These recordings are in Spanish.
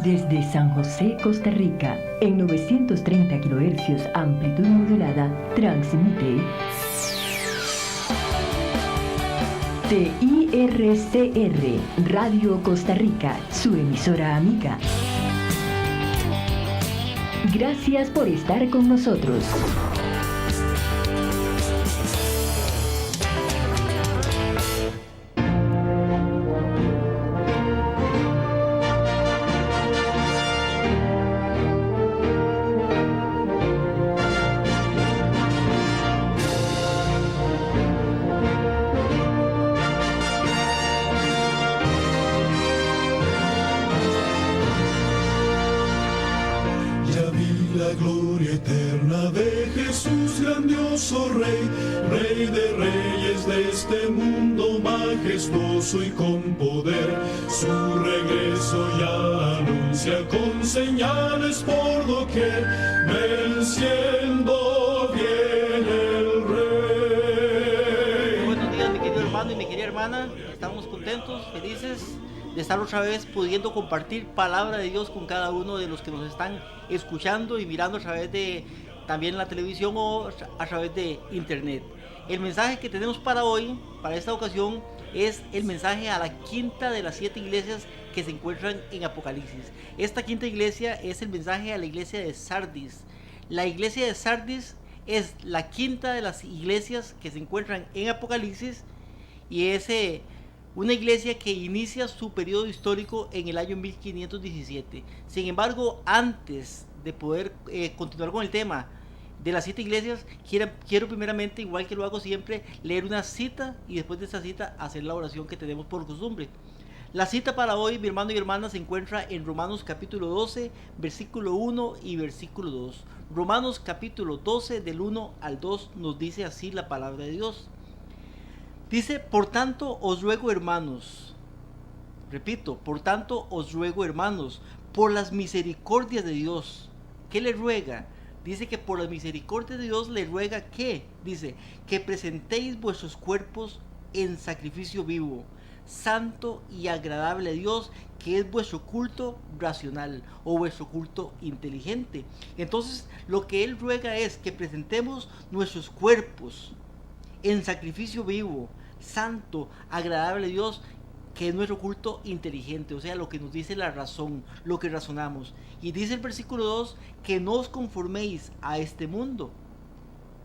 Desde San José, Costa Rica, en 930 kHz amplitud modulada, transmite TIRCR, Radio Costa Rica, su emisora amiga. Gracias por estar con nosotros. Y con poder su regreso ya anuncia con señales por doquier, venciendo viene el rey. Buenos días, mi querido hermano y mi querida hermana. Estamos contentos, felices de estar otra vez pudiendo compartir palabra de Dios con cada uno de los que nos están escuchando y mirando a través de también la televisión o a través de internet. El mensaje que tenemos para hoy, para esta ocasión, es el mensaje a la quinta de las 7 iglesias que se encuentran en Apocalipsis. Esta quinta iglesia es el mensaje a la iglesia de Sardis. La iglesia de Sardis es la quinta de las iglesias que se encuentran en Apocalipsis y es una iglesia que inicia su periodo histórico en el año 1517. Sin embargo, antes de poder continuar con el tema de las 7 iglesias, quiero primeramente, igual que lo hago siempre, leer una cita y después de esa cita hacer la oración que tenemos por costumbre. La cita para hoy, mi hermano y hermana, se encuentra en Romanos capítulo 12, versículo 1 y versículo 2. Romanos capítulo 12, del 1 al 2, nos dice así la palabra de Dios. Dice, por tanto os ruego, hermanos, repito, por tanto os ruego, hermanos, por las misericordias de Dios. ¿Qué le ruega? Dice que por la misericordia de Dios le ruega que, dice, que presentéis vuestros cuerpos en sacrificio vivo, santo y agradable a Dios, que es vuestro culto racional o vuestro culto inteligente. Entonces, lo que Él ruega es que presentemos nuestros cuerpos en sacrificio vivo, santo, agradable a Dios, que es nuestro culto inteligente, o sea, lo que nos dice la razón, lo que razonamos. Y dice el versículo 2, que no os conforméis a este mundo.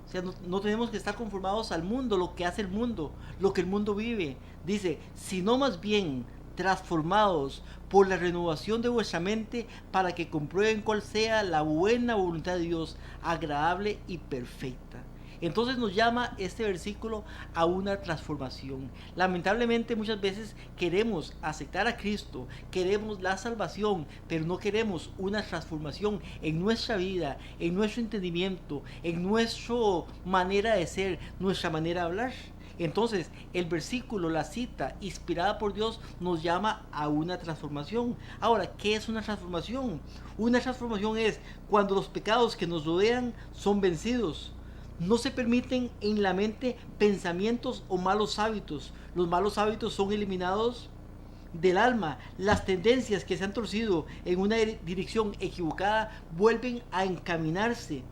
O sea, no tenemos que estar conformados al mundo, lo que hace el mundo, lo que el mundo vive. Dice, sino más bien transformados por la renovación de vuestra mente, para que comprueben cuál sea la buena voluntad de Dios, agradable y perfecta. Entonces nos llama este versículo a una transformación. Lamentablemente muchas veces queremos aceptar a Cristo, queremos la salvación, pero no queremos una transformación en nuestra vida, en nuestro entendimiento, en nuestra manera de ser, nuestra manera de hablar. Entonces el versículo, la cita inspirada por Dios, nos llama a una transformación. Ahora, ¿qué es una transformación? Una transformación es cuando los pecados que nos rodean son vencidos. No se permiten en la mente pensamientos o malos hábitos. Los malos hábitos son eliminados del alma. Las tendencias que se han torcido en una dirección equivocada vuelven a encaminarse.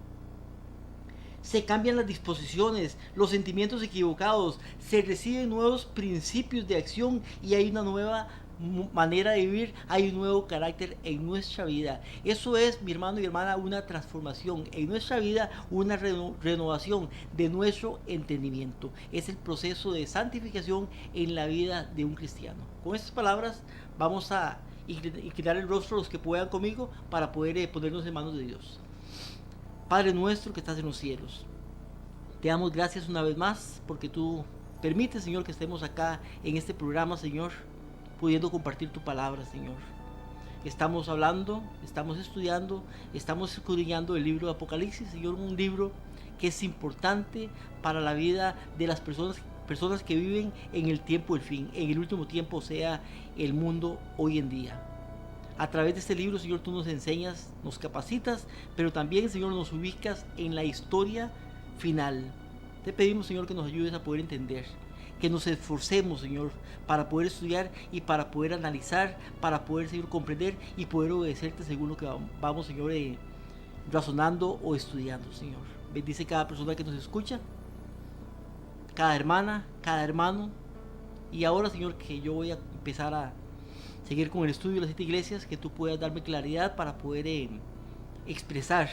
Se cambian las disposiciones, los sentimientos equivocados, se reciben nuevos principios de acción y hay una nueva manera de vivir, hay un nuevo carácter en nuestra vida. Eso es, mi hermano y hermana, una transformación en nuestra vida, una renovación de nuestro entendimiento. Es el proceso de santificación en la vida de un cristiano. Con estas palabras vamos a inclinar el rostro los que puedan conmigo para poder ponernos en manos de Dios. Padre nuestro que estás en los cielos, te damos gracias una vez más porque tú permites, Señor, que estemos acá en este programa, Señor, pudiendo compartir tu palabra, Señor. Estamos hablando, estamos estudiando, estamos escudriñando el libro de Apocalipsis, Señor, un libro que es importante para la vida de las personas que viven en el tiempo del fin, en el último tiempo, o sea, el mundo hoy en día. A través de este libro, Señor, tú nos enseñas, nos capacitas, pero también, Señor, nos ubicas en la historia final. Te pedimos, Señor, que nos ayudes a poder entender que nos esforcemos, Señor, para poder estudiar y para poder analizar, para poder, Señor, comprender y poder obedecerte según lo que vamos, Señor, razonando o estudiando, Señor. Bendice cada persona que nos escucha, cada hermana, cada hermano. Y ahora, Señor, que yo voy a empezar a seguir con el estudio de las 7 iglesias, que tú puedas darme claridad para poder expresar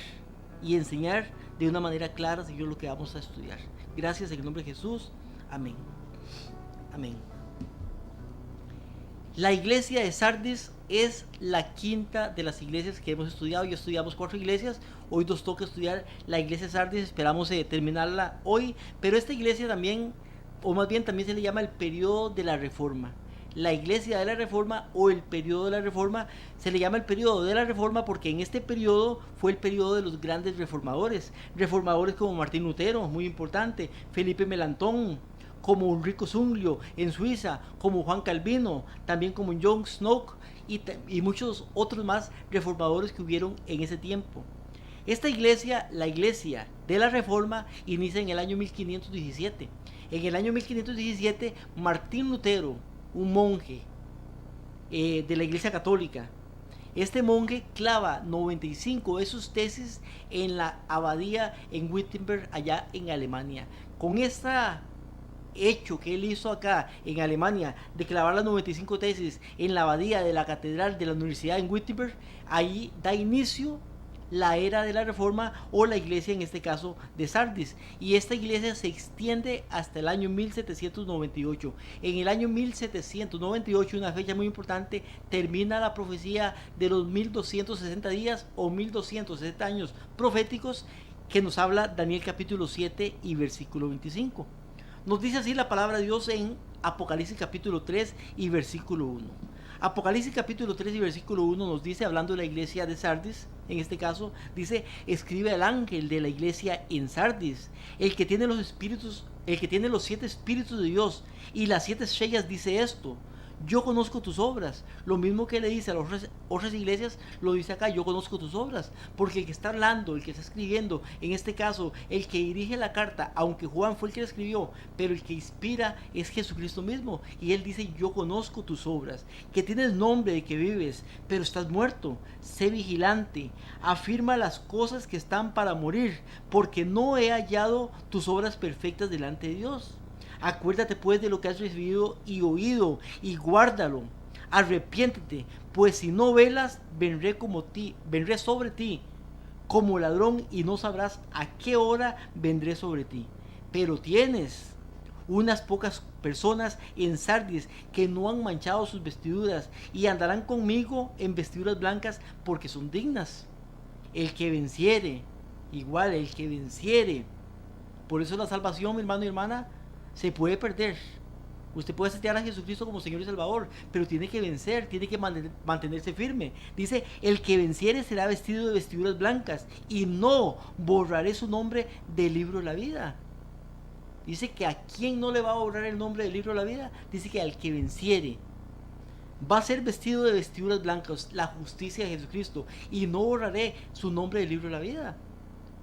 y enseñar de una manera clara, Señor, lo que vamos a estudiar. Gracias en el nombre de Jesús. Amén. Amén. La iglesia de Sardis es la quinta de las iglesias que hemos estudiado. Ya estudiamos 4 iglesias. Hoy nos toca estudiar la iglesia de Sardis. Esperamos terminarla hoy. Pero esta iglesia también, o más bien también se le llama el periodo de la Reforma. La iglesia de la Reforma o el periodo de la Reforma, se le llama el periodo de la Reforma porque en este periodo fue el periodo de los grandes reformadores como Martín Lutero, muy importante, Felipe Melanchthon, como Ulrico Zwinglio en Suiza, como Juan Calvino, también como John Knox y muchos otros más reformadores que hubieron en ese tiempo. Esta iglesia, la iglesia de la Reforma, inicia en el año 1517. En el año 1517, Martín Lutero, un monje de la iglesia católica, este monje clava 95 de sus tesis en la abadía en Wittenberg, allá en Alemania. Con este hecho que él hizo acá en Alemania, de clavar las 95 tesis en la abadía de la catedral de la universidad en Wittenberg, ahí da inicio la era de la Reforma, o la iglesia en este caso de Sardis, y esta iglesia se extiende hasta el año 1798. En el año 1798, una fecha muy importante, termina la profecía de los 1260 días o 1260 años proféticos que nos habla Daniel capítulo 7 y versículo 25. Nos dice así la palabra de Dios en Apocalipsis capítulo 3 y versículo 1. Apocalipsis capítulo 3 y versículo 1 nos dice, hablando de la iglesia de Sardis, en este caso, dice: escribe al ángel de la iglesia en Sardis, el que tiene los 7 espíritus de Dios y las 7 estrellas, dice esto: yo conozco tus obras. Lo mismo que le dice a las otras iglesias, lo dice acá: yo conozco tus obras. Porque el que está hablando, el que está escribiendo, en este caso, el que dirige la carta, aunque Juan fue el que la escribió, pero el que inspira es Jesucristo mismo. Y él dice: yo conozco tus obras, que tienes nombre de que vives, pero estás muerto. Sé vigilante, afirma las cosas que están para morir, porque no he hallado tus obras perfectas delante de Dios. Acuérdate pues de lo que has recibido y oído, y guárdalo. Arrepiéntete, pues si no velas, vendré sobre ti como ladrón, y no sabrás a qué hora vendré sobre ti. Pero tienes unas pocas personas en Sardis que no han manchado sus vestiduras, y andarán conmigo en vestiduras blancas, porque son dignas. El que venciere, igual el que venciere. Por eso la salvación, mi hermano y hermana, se puede perder. Usted puede aceptar a Jesucristo como Señor y Salvador, pero tiene que vencer, tiene que mantenerse firme. Dice: el que venciere será vestido de vestiduras blancas, y no borraré su nombre del libro de la vida. Dice que a quién no le va a borrar el nombre del libro de la vida. Dice que al que venciere va a ser vestido de vestiduras blancas, la justicia de Jesucristo, y no borraré su nombre del libro de la vida.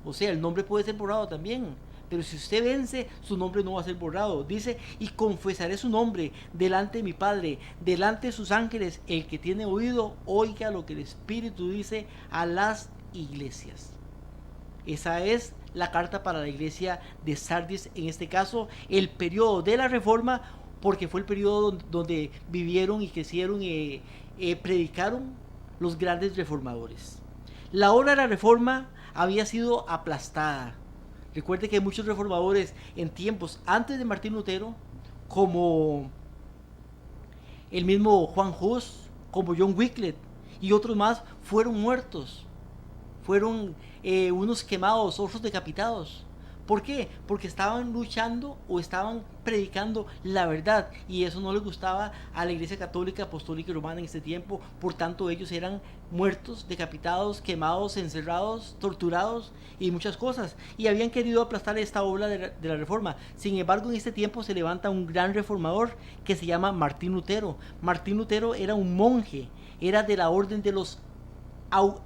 O sea, el nombre puede ser borrado también, pero si usted vence, su nombre no va a ser borrado. Dice: y confesaré su nombre delante de mi Padre, delante de sus ángeles. El que tiene oído, oiga lo que el Espíritu dice a las iglesias. Esa es la carta para la iglesia de Sardis, en este caso, el periodo de la Reforma, porque fue el periodo donde vivieron y crecieron y predicaron los grandes reformadores. La obra de la Reforma había sido aplastada. Recuerde que muchos reformadores en tiempos antes de Martín Lutero, como el mismo Juan Hus, como John Wycliffe y otros más, fueron muertos. Fueron unos quemados, otros decapitados. ¿Por qué? Porque estaban luchando o estaban predicando la verdad, y eso no les gustaba a la Iglesia Católica, Apostólica y Romana en este tiempo. Por tanto, ellos eran muertos, decapitados, quemados, encerrados, torturados y muchas cosas, y habían querido aplastar esta obra de la Reforma. Sin embargo, en este tiempo se levanta un gran reformador que se llama Martín Lutero. Martín Lutero era un monje, era de la orden de los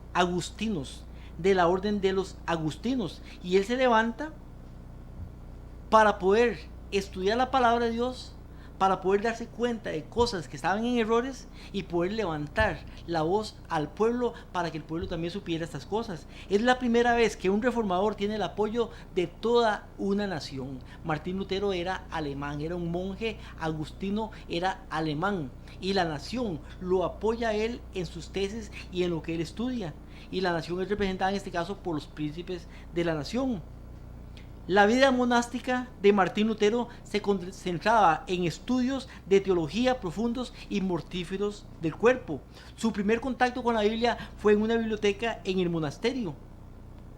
agustinos, y él se levanta para poder estudiar la palabra de Dios para poder darse cuenta de cosas que estaban en errores y poder levantar la voz al pueblo para que el pueblo también supiera estas cosas. Es la primera vez que un reformador tiene el apoyo de toda una nación. Martín Lutero era alemán, era un monje agustino, era alemán, y la nación lo apoya a él en sus tesis y en lo que él estudia, y la nación es representada en este caso por los príncipes de la nación. La vida monástica de Martín Lutero se concentraba en estudios de teología profundos y mortíferos del cuerpo. Su primer contacto con la Biblia fue en una biblioteca en el monasterio.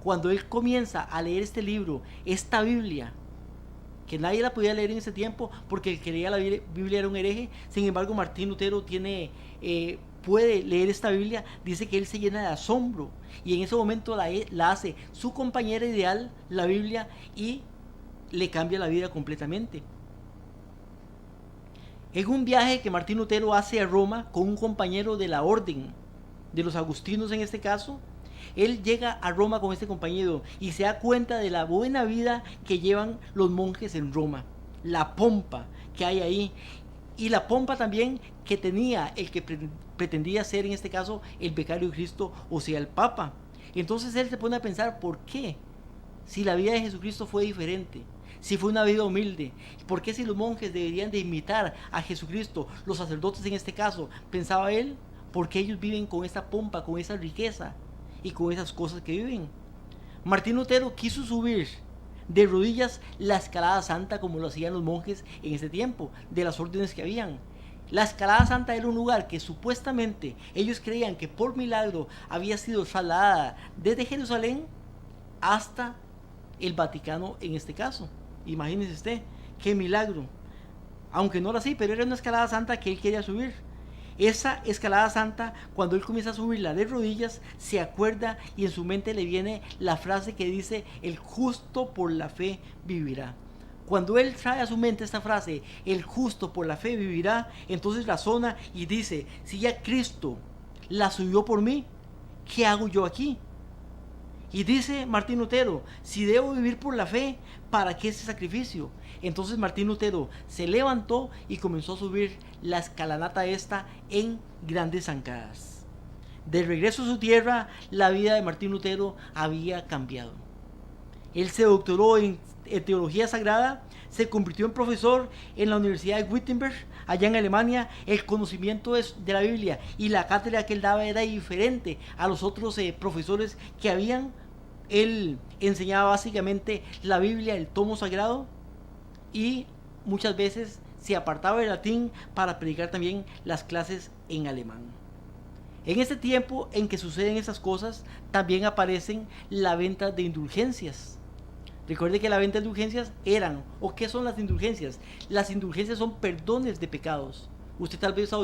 Cuando él comienza a leer este libro, esta Biblia, que nadie la podía leer en ese tiempo porque el que leía la Biblia era un hereje. Sin embargo, Martín Lutero puede leer esta Biblia, dice que él se llena de asombro, y en ese momento la hace su compañera ideal, la Biblia, y le cambia la vida completamente. En un viaje que Martín Lutero hace a Roma con un compañero de la orden de los agustinos en este caso, él llega a Roma con este compañero y se da cuenta de la buena vida que llevan los monjes en Roma, la pompa que hay ahí, y la pompa también que tenía el que pretendía ser en este caso el vicario de Cristo, o sea el Papa. Entonces él se pone a pensar, ¿por qué? Si la vida de Jesucristo fue diferente, si fue una vida humilde, ¿por qué si los monjes deberían de imitar a Jesucristo, los sacerdotes en este caso? Pensaba él, porque ellos viven con esa pompa, con esa riqueza y con esas cosas que viven. Martín Lutero quiso subir de rodillas la escalada santa como lo hacían los monjes en ese tiempo, de las órdenes que habían. La escalada santa era un lugar que supuestamente ellos creían que por milagro había sido trasladada desde Jerusalén hasta el Vaticano en este caso. Imagínese usted, qué milagro. Aunque no era así, pero era una escalada santa que él quería subir. Esa escalada santa, cuando él comienza a subirla de rodillas, se acuerda y en su mente le viene la frase que dice: el justo por la fe vivirá. Cuando él trae a su mente esta frase, el justo por la fe vivirá, entonces razona y dice: si ya Cristo la subió por mí, ¿qué hago yo aquí? Y dice Martín Lutero: si debo vivir por la fe, ¿para qué ese sacrificio? Entonces Martín Lutero se levantó y comenzó a subir la escalinata esta en grandes zancadas. De regreso a su tierra, la vida de Martín Lutero había cambiado. Él se doctoró en teología sagrada, se convirtió en profesor en la Universidad de Wittenberg, allá en Alemania. El conocimiento de la Biblia y la cátedra que él daba era diferente a los otros profesores que habían. Él enseñaba básicamente la Biblia, el tomo sagrado, y muchas veces se apartaba del latín para predicar también las clases en alemán. En este tiempo en que suceden esas cosas, también aparecen la venta de indulgencias. Recuerde que la venta de indulgencias eran, ¿o qué son las indulgencias? Las indulgencias son perdones de pecados. Usted tal vez ha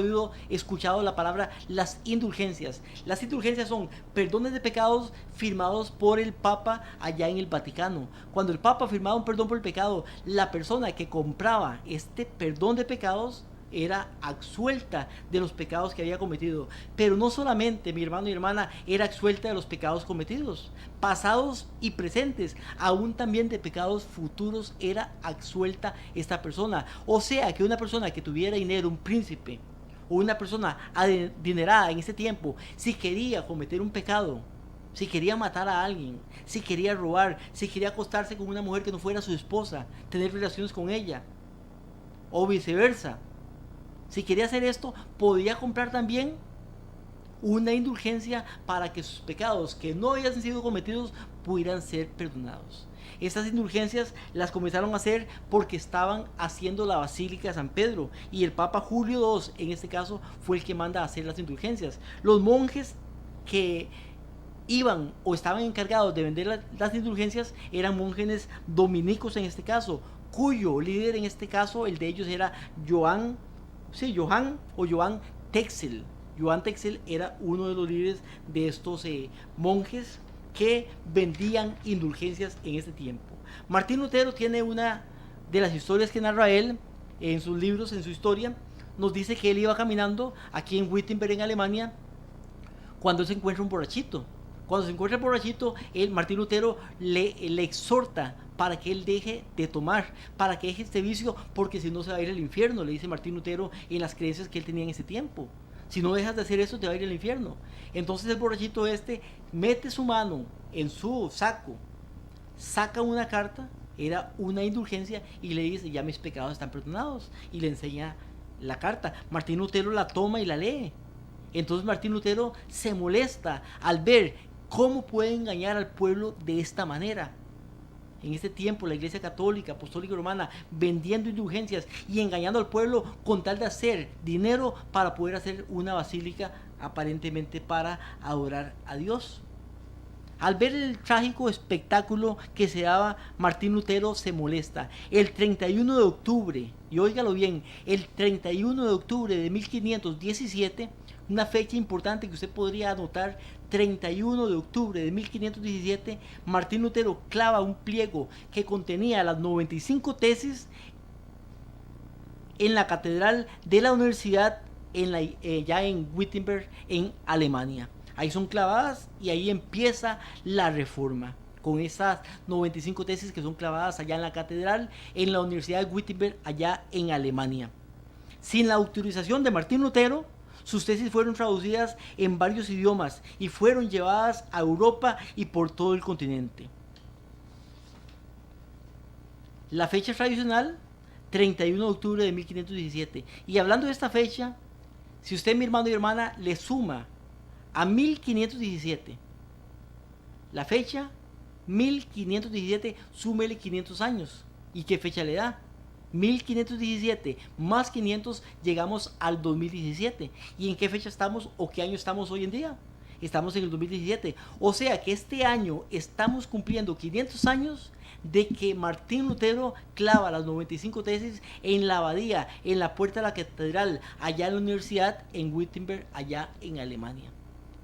escuchado la palabra las indulgencias. Las indulgencias son perdones de pecados firmados por el Papa allá en el Vaticano. Cuando el Papa firmaba un perdón por el pecado, la persona que compraba este perdón de pecados era absuelta de los pecados que había cometido. Pero no solamente, mi hermano y hermana, era absuelta de los pecados cometidos, pasados y presentes, aún también de pecados futuros era absuelta esta persona. O sea que una persona que tuviera dinero, un príncipe o una persona adinerada en ese tiempo, si quería cometer un pecado, si quería matar a alguien, si quería robar, si quería acostarse con una mujer que no fuera su esposa, tener relaciones con ella, o viceversa, si quería hacer esto, podía comprar también una indulgencia para que sus pecados que no habían sido cometidos pudieran ser perdonados. Estas indulgencias las comenzaron a hacer porque estaban haciendo la Basílica de San Pedro, y el Papa Julio II en este caso fue el que manda a hacer las indulgencias. Los monjes que iban o estaban encargados de vender las indulgencias eran monjes dominicos en este caso, cuyo líder en este caso, el de ellos era Johann Texel. Johann Texel era uno de los líderes de estos monjes que vendían indulgencias en ese tiempo. Martín Lutero tiene una de las historias que narra él en sus libros, en su historia. Nos dice que él iba caminando aquí en Wittenberg, en Alemania, cuando se encuentra un borrachito, Cuando se encuentra el borrachito, Martín Lutero le exhorta para que él deje de tomar, para que deje este vicio, porque si no se va a ir al infierno, le dice Martín Lutero en las creencias que él tenía en ese tiempo. Si no dejas de hacer eso, te va a ir al infierno. Entonces el borrachito mete su mano en su saco, saca una carta, era una indulgencia, y le dice, ya mis pecados están perdonados, y le enseña la carta. Martín Lutero la toma y la lee. Entonces Martín Lutero se molesta al ver cómo puede engañar al pueblo de esta manera. En este tiempo la Iglesia Católica, Apostólica y Romana vendiendo indulgencias y engañando al pueblo con tal de hacer dinero para poder hacer una basílica aparentemente para adorar a Dios. Al ver el trágico espectáculo que se daba, Martín Lutero se molesta. El 31 de octubre, y óigalo bien, el 31 de octubre de 1517, una fecha importante que usted podría anotar, 31 de octubre de 1517, Martín Lutero clava un pliego que contenía las 95 en la catedral de la universidad ya en Wittenberg, en Alemania. Ahí son clavadas y ahí empieza la reforma, con esas 95 tesis que son clavadas allá en la catedral, en la Universidad de Wittenberg, allá en Alemania. Sin la autorización de Martín Lutero, sus tesis fueron traducidas en varios idiomas y fueron llevadas a Europa y por todo el continente. La fecha tradicional, 31 de octubre de 1517. Y hablando de esta fecha, si usted, mi hermano y hermana, le suma a 1517 la fecha 1517, súmele 500 años. ¿Y qué fecha le da? 1517 más 500, llegamos al 2017. ¿Y en qué fecha estamos o qué año estamos hoy en día? Estamos en el 2017. O sea que este año estamos cumpliendo 500 años de que Martín Lutero clava las 95 tesis en la abadía, en la puerta de la catedral, allá en la universidad en Wittenberg, allá en Alemania.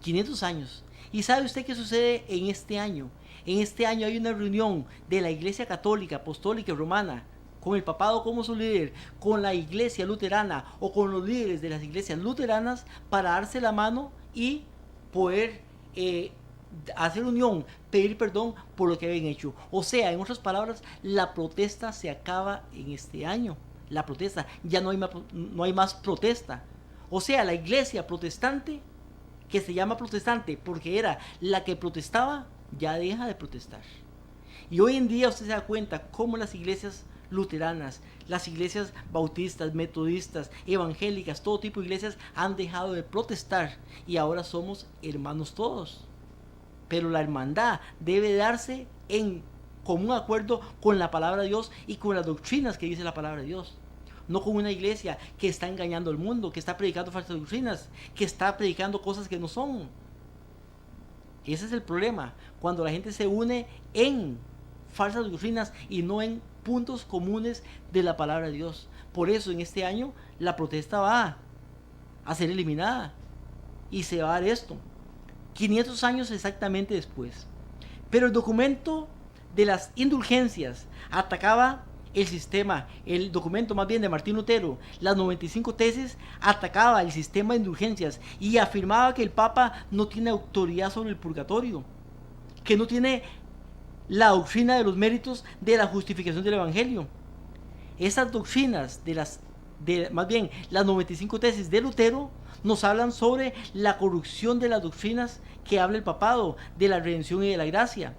500 años. ¿Y sabe usted qué sucede en este año? En este año hay una reunión de la Iglesia Católica, Apostólica y Romana, con el papado como su líder, con la Iglesia Luterana o con los líderes de las iglesias luteranas, para darse la mano y poder hacer unión, pedir perdón por lo que habían hecho. O sea, en otras palabras, la protesta se acaba en este año. La protesta, ya no hay más protesta. O sea, la iglesia protestante, que se llama protestante porque era la que protestaba, ya deja de protestar. Y hoy en día usted se da cuenta cómo las iglesias luteranas, las iglesias bautistas, metodistas, evangélicas, todo tipo de iglesias han dejado de protestar y ahora somos hermanos todos. Pero la hermandad debe darse en común acuerdo con la palabra de Dios y con las doctrinas que dice la palabra de Dios. No con una iglesia que está engañando al mundo, que está predicando falsas doctrinas, que está predicando cosas que no son. Ese es el problema, cuando la gente se une en falsas doctrinas y no en puntos comunes de la palabra de Dios. Por eso en este año la protesta va a ser eliminada y se va a dar esto 500 años exactamente después. Pero el documento de las indulgencias atacaba el sistema, el documento más bien de Martín Lutero, las 95 tesis, atacaba el sistema de indulgencias y afirmaba que el Papa no tiene autoridad sobre el purgatorio, que no tiene la doctrina de los méritos de la justificación del Evangelio. Esas doctrinas más bien las 95 tesis de Lutero nos hablan sobre la corrupción de las doctrinas que habla el papado, de la redención y de la gracia.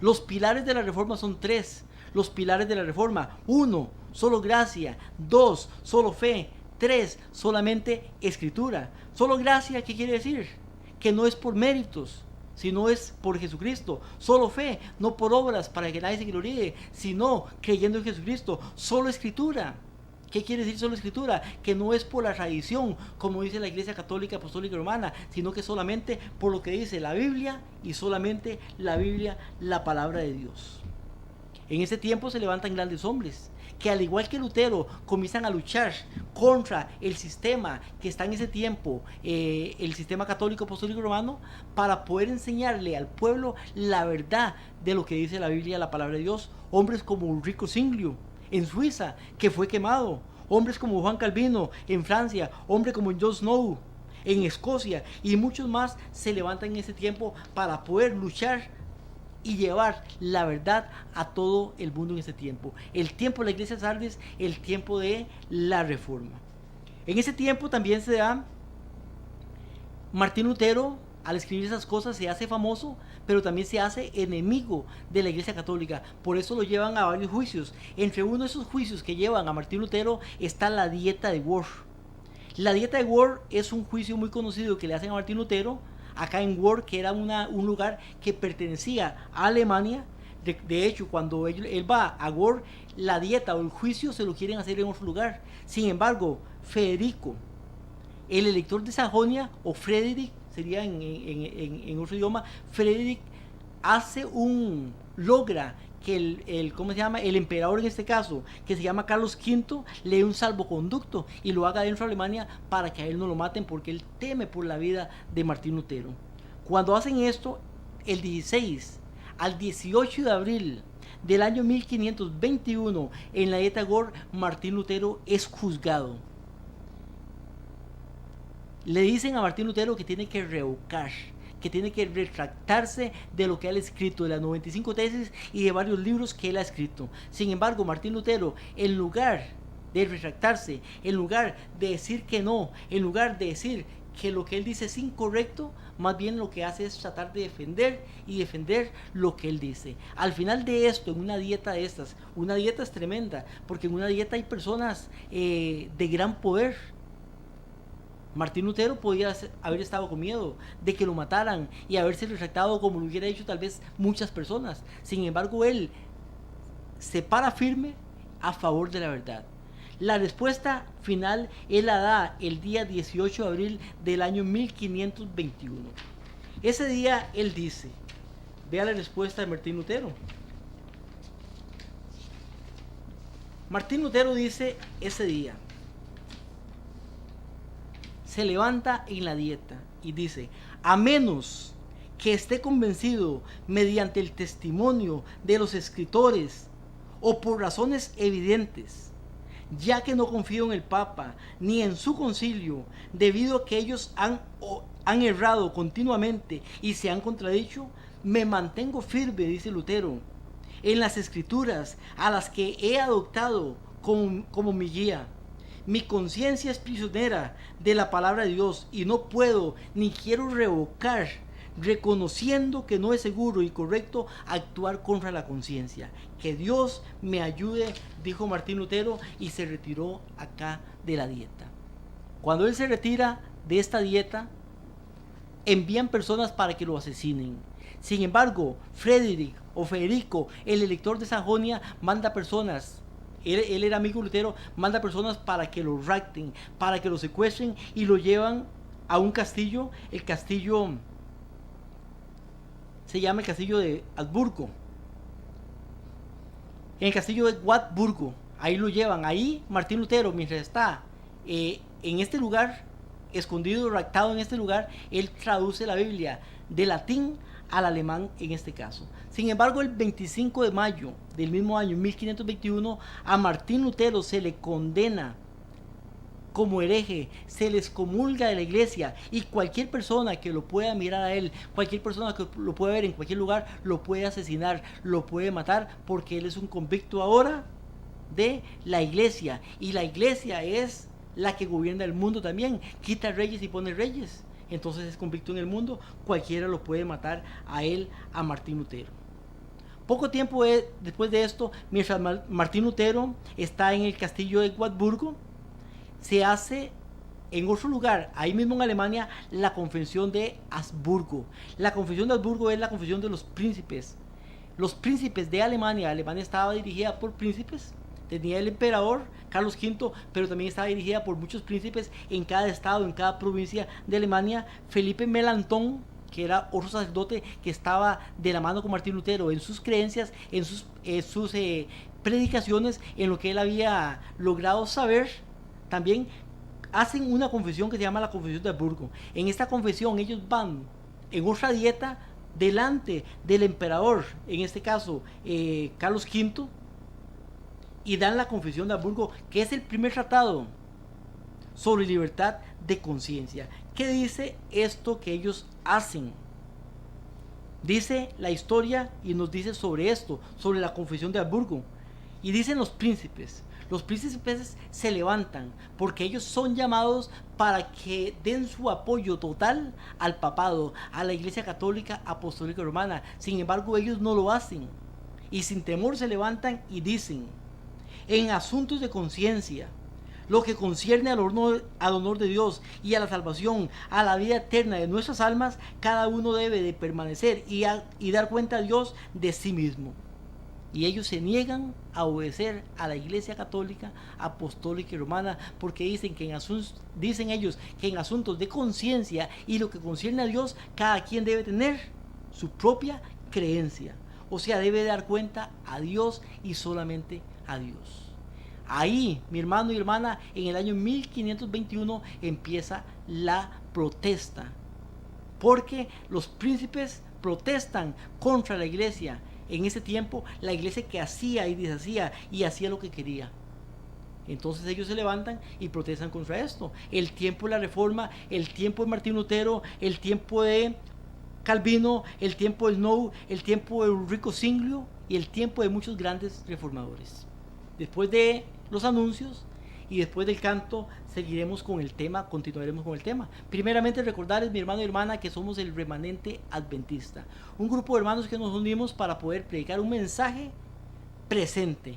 Los pilares de la reforma son 3. Los pilares de la reforma: 1, solo gracia; 2, solo fe; 3, solamente escritura. Solo gracia, ¿qué quiere decir? Que no es por méritos, sino es por Jesucristo. Solo fe, no por obras para que nadie se gloríe, sino creyendo en Jesucristo. Solo escritura. ¿Qué quiere decir solo escritura? Que no es por la tradición, como dice la Iglesia Católica, Apostólica y Romana, sino que solamente por lo que dice la Biblia, y solamente la Biblia, la palabra de Dios. En ese tiempo se levantan grandes hombres que, al igual que Lutero, comienzan a luchar contra el sistema que está en ese tiempo, el sistema católico, apostólico y romano, para poder enseñarle al pueblo la verdad de lo que dice la Biblia, la palabra de Dios. Hombres como Ulrico Zwinglio en Suiza, que fue quemado; hombres como Juan Calvino en Francia; hombres como John Snow en Escocia y muchos más se levantan en ese tiempo para poder luchar y llevar la verdad a todo el mundo en ese tiempo. El tiempo de la iglesia de Sardis, el tiempo de la reforma. En ese tiempo también se da Martín Lutero. Al escribir esas cosas se hace famoso, pero también se hace enemigo de la Iglesia Católica. Por eso lo llevan a varios juicios. Entre uno de esos juicios que llevan a Martín Lutero está la Dieta de Worms. La Dieta de Worms es un juicio muy conocido que le hacen a Martín Lutero, acá en Worms, que era un lugar que pertenecía a Alemania. De hecho, cuando él va a Worms, la dieta o el juicio se lo quieren hacer en otro lugar. Sin embargo, Federico, el elector de Sajonia, o Frederick, sería en otro idioma, Frederick logra que el emperador en este caso, que se llama Carlos V, le dé un salvoconducto y lo haga dentro de Alemania para que a él no lo maten, porque él teme por la vida de Martín Lutero. Cuando hacen esto, el 16 al 18 de abril del año 1521, en la Dieta de Worms, Martín Lutero es juzgado. Le dicen a Martín Lutero que tiene que revocar, que tiene que retractarse de lo que él ha escrito, de las 95 tesis y de varios libros que él ha escrito. Sin embargo, Martín Lutero, en lugar de retractarse, en lugar de decir que no, en lugar de decir que lo que él dice es incorrecto, más bien lo que hace es tratar de defender lo que él dice. Al final de esto, en una dieta de estas, una dieta es tremenda, porque en una dieta hay personas de gran poder. Martín Lutero podía haber estado con miedo de que lo mataran y haberse retractado como lo hubiera hecho tal vez muchas personas. Sin embargo, él se para firme a favor de la verdad. La respuesta final él la da el día 18 de abril del año 1521. Ese día él dice, vea la respuesta de Martín Lutero. Martín Lutero dice ese día, se levanta en la dieta y dice, a menos que esté convencido mediante el testimonio de los escritores o por razones evidentes, ya que no confío en el Papa ni en su concilio, debido a que ellos han errado continuamente y se han contradicho, me mantengo firme, dice Lutero, en las escrituras a las que he adoptado como mi guía. Mi conciencia es prisionera de la palabra de Dios y no puedo ni quiero revocar, reconociendo que no es seguro y correcto actuar contra la conciencia. Que Dios me ayude, dijo Martín Lutero, y se retiró acá de la dieta. Cuando él se retira de esta dieta, envían personas para que lo asesinen. Sin embargo, Federico, el elector de Sajonia, manda personas. Él era amigo de Lutero, manda personas para que lo rapten, para que lo secuestren y lo llevan a un castillo. El castillo se llama el castillo de Habsburgo. En el castillo de Wartburgo, ahí lo llevan. Ahí Martín Lutero, mientras está en este lugar, escondido, raptado en este lugar, él traduce la Biblia de latín al alemán en este caso. Sin embargo, el 25 de mayo del mismo año 1521 a Martín Lutero se le condena como hereje, se le excomulga de la iglesia, y cualquier persona que lo pueda mirar a él, cualquier persona que lo pueda ver en cualquier lugar, lo puede asesinar, lo puede matar, porque él es un convicto ahora de la iglesia, y la iglesia es la que gobierna el mundo también, quita reyes y pone reyes. Entonces es convicto en el mundo, cualquiera lo puede matar a él, a Martín Lutero. Poco tiempo después de esto, mientras Martín Lutero está en el castillo de Wartburgo, se hace en otro lugar, ahí mismo en Alemania, la Confesión de Habsburgo. La Confesión de Habsburgo es la confesión de los príncipes. Los príncipes de Alemania. Alemania estaba dirigida por príncipes. Tenía el emperador Carlos V, pero también estaba dirigida por muchos príncipes en cada estado, en cada provincia de Alemania. Felipe Melanchthon, que era otro sacerdote que estaba de la mano con Martín Lutero en sus creencias, en sus predicaciones, en lo que él había logrado saber, también hacen una confesión que se llama la Confesión de Habsburgo. En esta confesión ellos van en otra dieta delante del emperador, en este caso Carlos V, y dan la Confesión de Habsburgo, que es el primer tratado sobre libertad de conciencia, ¿qué dice esto que ellos hacen? Dice la historia y nos dice sobre esto, sobre la confesión de Hamburgo. Y dicen los príncipes se levantan porque ellos son llamados para que den su apoyo total al papado, a la Iglesia Católica Apostólica Romana. Sin embargo, ellos no lo hacen. Y sin temor se levantan y dicen: en asuntos de conciencia, lo que concierne al honor de Dios y a la salvación, a la vida eterna de nuestras almas, cada uno debe de permanecer y dar cuenta a Dios de sí mismo. Y ellos se niegan a obedecer a la Iglesia Católica Apostólica y Romana porque dicen ellos que en asuntos de conciencia y lo que concierne a Dios, cada quien debe tener su propia creencia. O sea, debe dar cuenta a Dios y solamente a Dios. Ahí, mi hermano y hermana, en el año 1521 empieza la protesta, porque los príncipes protestan contra la iglesia. En ese tiempo, la iglesia que hacía y deshacía y hacía lo que quería. Entonces ellos se levantan y protestan contra esto. El tiempo de la Reforma, el tiempo de Martín Lutero, el tiempo de Calvino, el tiempo de Snow, el tiempo de Ulrico Zwinglio y el tiempo de muchos grandes reformadores. Después de los anuncios y después del canto seguiremos con el tema, continuaremos con el tema. Primeramente recordarles, mi hermano y hermana, que somos el Remanente Adventista, un grupo de hermanos que nos unimos para poder predicar un mensaje presente,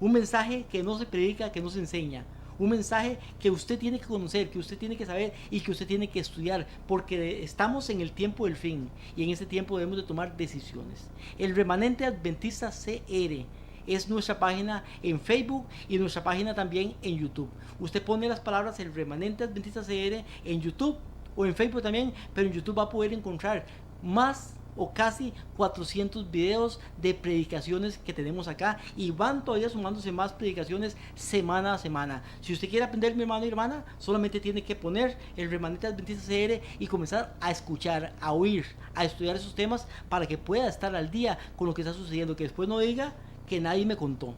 un mensaje que no se predica, que no se enseña, un mensaje que usted tiene que conocer, que usted tiene que saber y que usted tiene que estudiar, porque estamos en el tiempo del fin y en ese tiempo debemos de tomar decisiones. El Remanente Adventista CR es nuestra página en Facebook y nuestra página también en YouTube. Usted pone las palabras El Remanente Adventista CR en YouTube o en Facebook también, pero en YouTube va a poder encontrar más o casi 400 videos de predicaciones que tenemos acá y van todavía sumándose más predicaciones semana a semana. Si usted quiere aprender, mi hermano y hermana, solamente tiene que poner El Remanente Adventista CR y comenzar a escuchar, a oír, a estudiar esos temas para que pueda estar al día con lo que está sucediendo, que después no diga que nadie me contó.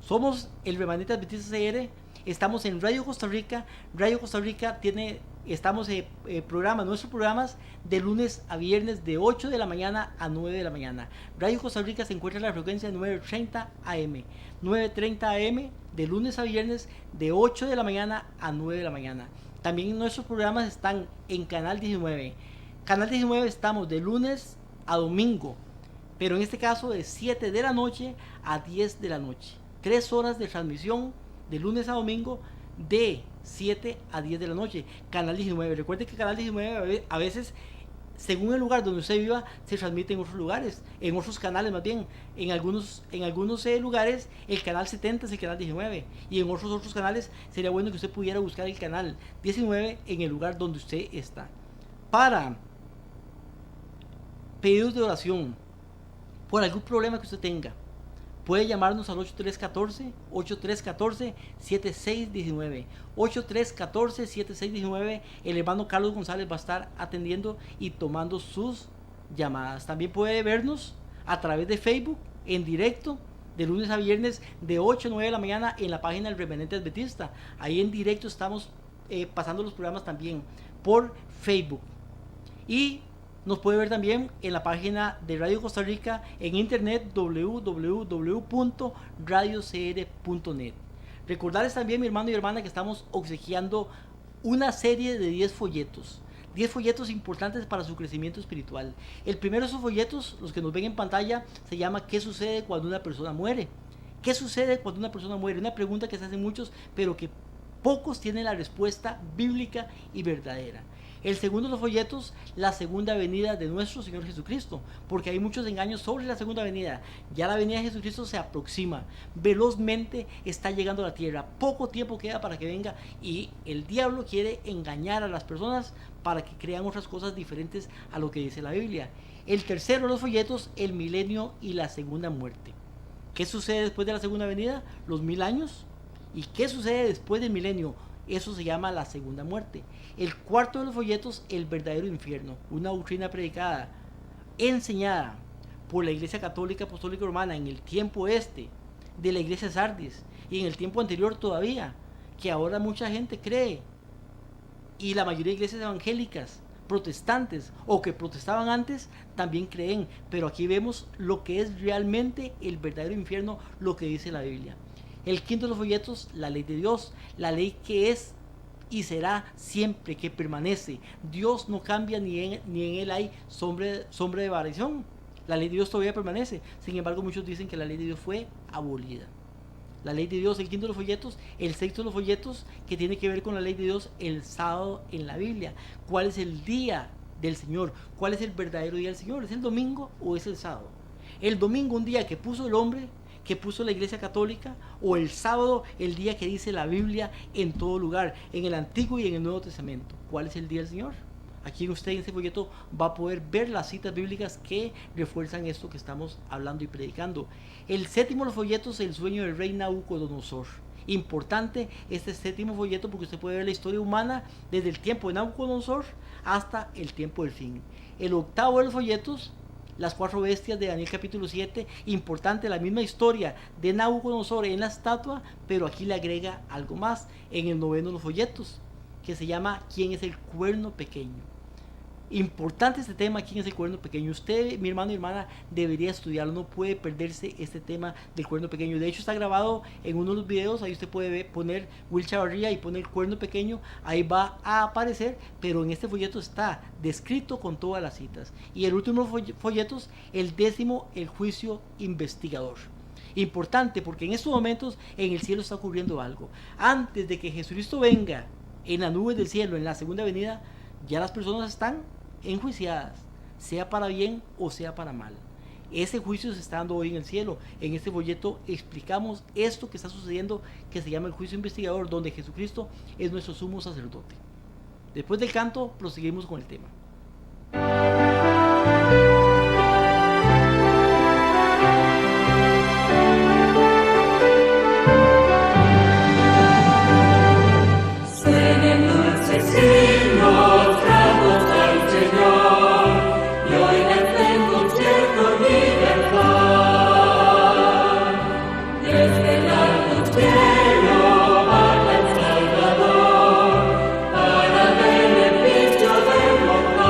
Somos el Remanente Adventista CR, estamos en Radio Costa Rica. Radio Costa Rica estamos nuestros programas de lunes a viernes de 8 de la mañana a 9 de la mañana. Radio Costa Rica se encuentra en la frecuencia de 930 AM. 930 AM de lunes a viernes de 8 de la mañana a 9 de la mañana. También nuestros programas están en Canal 19. Canal 19 estamos de lunes a domingo, pero en este caso de 7 de la noche a 10 de la noche. 3 horas de transmisión de lunes a domingo de 7 a 10 de la noche. Canal 19. Recuerde que Canal 19 a veces, según el lugar donde usted viva, se transmite en otros lugares, en otros canales más bien. En algunos lugares el canal 70 es el canal 19 y en otros canales sería bueno que usted pudiera buscar el canal 19 en el lugar donde usted está. Para pedidos de oración por algún problema que usted tenga, puede llamarnos al 8314-7619. 8314-7619. El hermano Carlos González va a estar atendiendo y tomando sus llamadas. También puede vernos a través de Facebook en directo de lunes a viernes de 8 a 9 de la mañana en la página del Remanente Adventista. Ahí en directo estamos pasando los programas también por Facebook. Y nos puede ver también en la página de Radio Costa Rica en internet www.radiocr.net. Recordarles también, mi hermano y hermana, que estamos obsequiando una serie de 10 folletos. 10 folletos importantes para su crecimiento espiritual. El primero de esos folletos, los que nos ven en pantalla, se llama ¿Qué sucede cuando una persona muere? ¿Qué sucede cuando una persona muere? Una pregunta que se hacen muchos, pero que pocos tienen la respuesta bíblica y verdadera. El segundo de los folletos, la segunda venida de nuestro Señor Jesucristo, porque hay muchos engaños sobre la segunda venida. Ya la venida de Jesucristo se aproxima, velozmente está llegando a la tierra, poco tiempo queda para que venga y el diablo quiere engañar a las personas para que crean otras cosas diferentes a lo que dice la Biblia. El tercero de los folletos, el milenio y la segunda muerte. ¿Qué sucede después de la segunda venida? Los 1000 años. ¿Y qué sucede después del milenio? Eso se llama la segunda muerte. El cuarto de los folletos, el verdadero infierno, una doctrina predicada, enseñada por la Iglesia Católica Apostólica Romana en el tiempo de la Iglesia Sardis y en el tiempo anterior todavía, que ahora mucha gente cree Y la mayoría de iglesias evangélicas, protestantes o que protestaban antes, también creen. Pero aquí vemos lo que es realmente el verdadero infierno, lo que dice la Biblia. El quinto de los folletos, la ley de Dios, la ley que es y será siempre, que permanece. Dios no cambia, ni en él hay sombra de variación. La ley de Dios todavía permanece. Sin embargo, muchos dicen que la ley de Dios fue abolida. La ley de Dios, el quinto de los folletos. El sexto de los folletos, que tiene que ver con la ley de Dios, el sábado en la Biblia. ¿Cuál es el día del Señor? ¿Cuál es el verdadero día del Señor? ¿Es el domingo o es el sábado? El domingo, un día que puso el hombre, que puso la Iglesia Católica, o el sábado, el día que dice la Biblia en todo lugar, en el Antiguo y en el Nuevo Testamento. ¿Cuál es el día del Señor? Aquí usted en este folleto va a poder ver las citas bíblicas que refuerzan esto que estamos hablando y predicando. El séptimo de los folletos, el sueño del rey Nabucodonosor. Importante este séptimo folleto porque usted puede ver la historia humana desde el tiempo de Nabucodonosor hasta el tiempo del fin. El octavo de los folletos, las cuatro bestias de Daniel capítulo 7, importante, la misma historia de Nabucodonosor en la estatua, pero aquí le agrega algo más en el noveno de los folletos, que se llama ¿quién es el cuerno pequeño? Importante este tema, ¿quién es el cuerno pequeño? Usted, mi hermano y hermana, debería estudiarlo, no puede perderse este tema del cuerno pequeño. De hecho, está grabado en uno de los videos, ahí usted puede poner Will Chavarría y poner cuerno pequeño, ahí va a aparecer, pero en este folleto está descrito con todas las citas. Y el último folletos, el décimo, el juicio investigador. Importante, porque en estos momentos en el cielo está ocurriendo algo. Antes de que Jesucristo venga en las nubes del cielo, en la segunda venida, ya las personas están enjuiciadas, sea para bien o sea para mal. Ese juicio se está dando hoy en el cielo. En este folleto explicamos esto que está sucediendo, que se llama el juicio investigador, donde Jesucristo es nuestro sumo sacerdote. Después del canto, proseguimos con el tema. Para beneficio del mundo.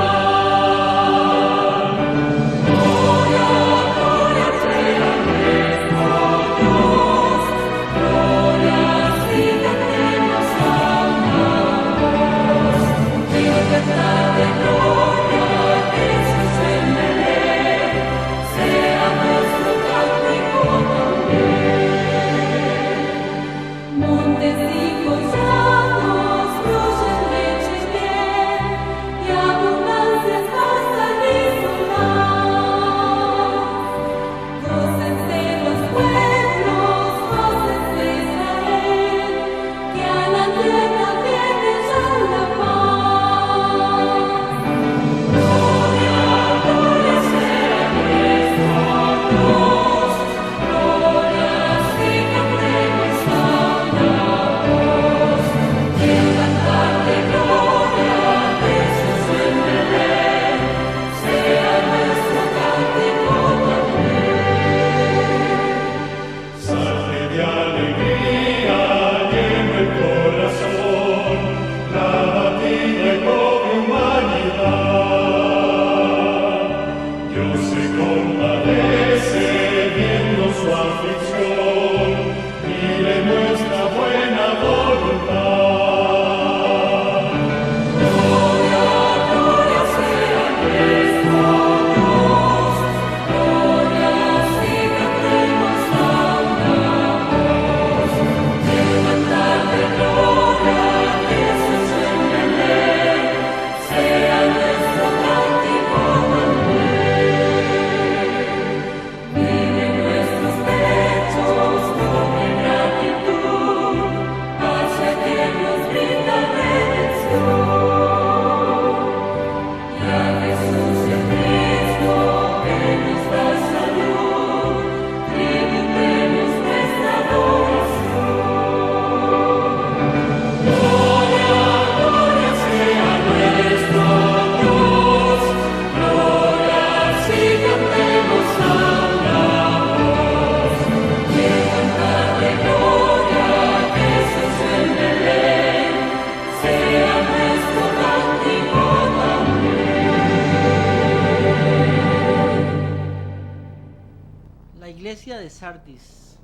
iglesia de Sardis.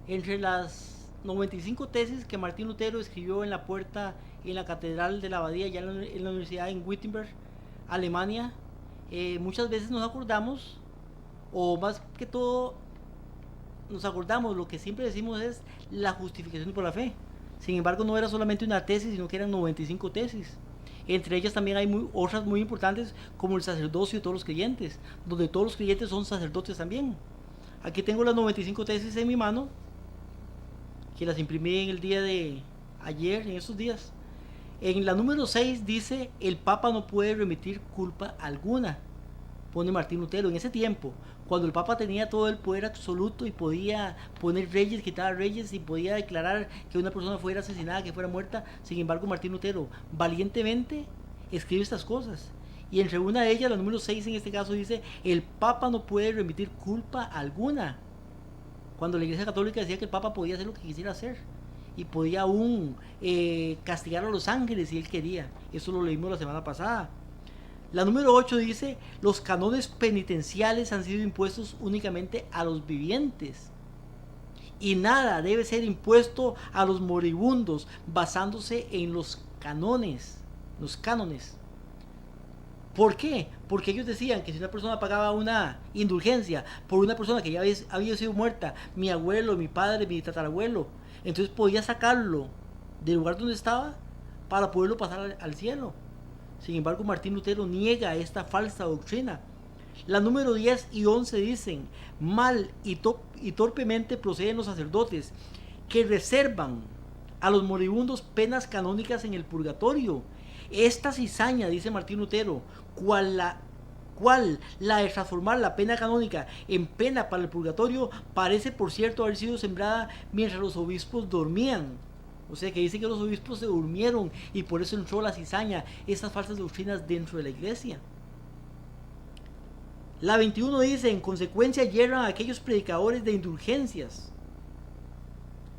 Entre las 95 tesis que Martín Lutero escribió en la puerta en la catedral de la abadía, ya en la universidad en Wittenberg, Alemania, muchas veces nos acordamos, o más que todo nos acordamos, lo que siempre decimos es la justificación por la fe. Sin embargo, no era solamente una tesis, sino que eran 95 tesis. Entre ellas también hay otras muy importantes, como el sacerdocio de todos los creyentes, donde todos los creyentes son sacerdotes también. Aquí tengo las 95 tesis en mi mano, que las imprimí en el día de ayer, en estos días. En la número 6 dice: el Papa no puede remitir culpa alguna, pone Martín Lutero. En ese tiempo, cuando el Papa tenía todo el poder absoluto y podía poner reyes, quitar reyes, y podía declarar que una persona fuera asesinada, que fuera muerta, sin embargo Martín Lutero valientemente escribe estas cosas. Y entre una de ellas, la número 6 en este caso, dice: el Papa no puede remitir culpa alguna. Cuando la Iglesia Católica decía que el Papa podía hacer lo que quisiera hacer, y podía aún castigar a los ángeles si él quería. Eso lo leímos la semana pasada. La número 8 dice: los cánones penitenciales han sido impuestos únicamente a los vivientes, y nada debe ser impuesto a los moribundos, basándose en los cánones. ¿Por qué? Porque ellos decían que si una persona pagaba una indulgencia por una persona que ya había sido muerta, mi abuelo, mi padre, mi tatarabuelo, entonces podía sacarlo del lugar donde estaba para poderlo pasar al cielo. Sin embargo, Martín Lutero niega esta falsa doctrina. La número 10 y 11 dicen: mal y torpemente proceden los sacerdotes, que reservan a los moribundos penas canónicas en el purgatorio. Esta cizaña, dice Martín Lutero, cual la de transformar la pena canónica en pena para el purgatorio, parece por cierto haber sido sembrada mientras los obispos dormían. O sea que dice que los obispos se durmieron y por eso entró la cizaña, estas falsas doctrinas dentro de la iglesia. La 21 dice: en consecuencia hierran a aquellos predicadores de indulgencias.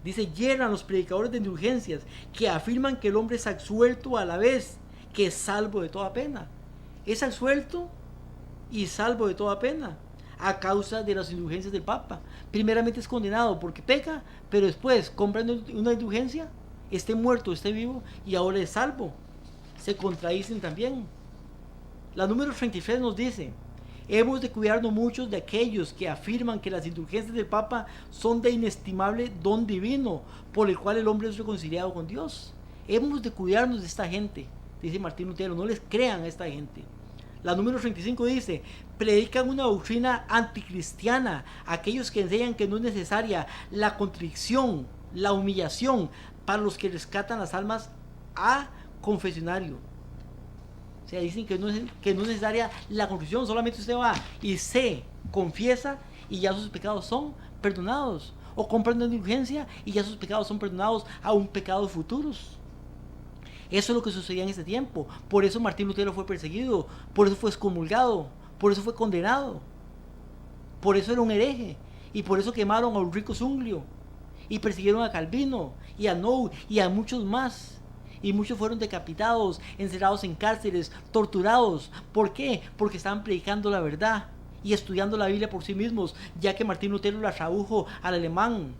Dice: hierran los predicadores de indulgencias, que afirman que el hombre es absuelto a la vez que es salvo de toda pena. Es absuelto y salvo de toda pena a causa de las indulgencias del Papa. Primeramente es condenado porque peca, pero después, comprando una indulgencia, esté muerto, esté vivo, y ahora es salvo. Se contradicen también. La número 33 nos dice: hemos de cuidarnos muchos de aquellos que afirman que las indulgencias del Papa son de inestimable don divino, por el cual el hombre es reconciliado con Dios. Hemos de cuidarnos de esta gente, dice Martín Lutero. No les crean a esta gente. La número 35 dice: predican una doctrina anticristiana aquellos que enseñan que no es necesaria la contrición, la humillación para los que rescatan las almas a confesionario. O sea, dicen que no es necesaria la contrición, solamente usted va y se confiesa y ya sus pecados son perdonados, o compra una indulgencia y ya sus pecados son perdonados, aún pecados futuros. Eso es lo que sucedía en ese tiempo. Por eso Martín Lutero fue perseguido, por eso fue excomulgado, por eso fue condenado, por eso era un hereje, y por eso quemaron a Ulrico Zwinglio, y persiguieron a Calvino y a Nou y a muchos más, y muchos fueron decapitados, encerrados en cárceles, torturados. ¿Por qué? Porque estaban predicando la verdad y estudiando la Biblia por sí mismos, ya que Martín Lutero la tradujo al alemán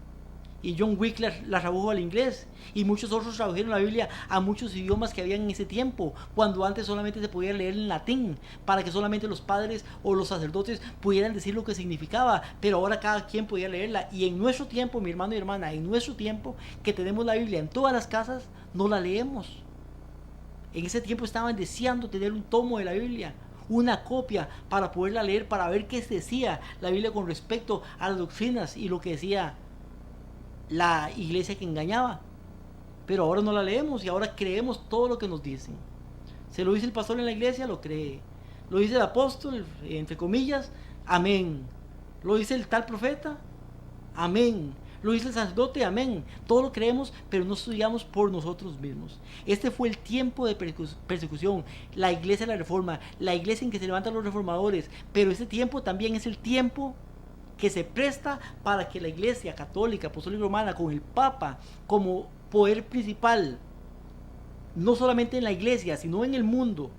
y John Wycliffe la tradujo al inglés, y muchos otros tradujeron la Biblia a muchos idiomas que habían en ese tiempo, cuando antes solamente se podía leer en latín, para que solamente los padres o los sacerdotes pudieran decir lo que significaba, pero ahora cada quien podía leerla. Y en nuestro tiempo, mi hermano y hermana, en nuestro tiempo, que tenemos la Biblia en todas las casas, no la leemos. En ese tiempo estaban deseando tener un tomo de la Biblia, una copia, para poderla leer, para ver qué decía la Biblia con respecto a las doctrinas y lo que decía la iglesia que engañaba. Pero ahora no la leemos y ahora creemos todo lo que nos dicen. Se lo dice el pastor en la iglesia, lo cree. Lo dice el apóstol, entre comillas, amén. Lo dice el tal profeta, amén. Lo dice el sacerdote, amén. Todo lo creemos, pero no estudiamos por nosotros mismos. Este fue el tiempo de persecución, la iglesia de la reforma, la iglesia en que se levantan los reformadores. Pero este tiempo también es el tiempo que se presta para que la iglesia católica, apostólica y romana, con el Papa como poder principal, no solamente en la iglesia, sino en el mundo,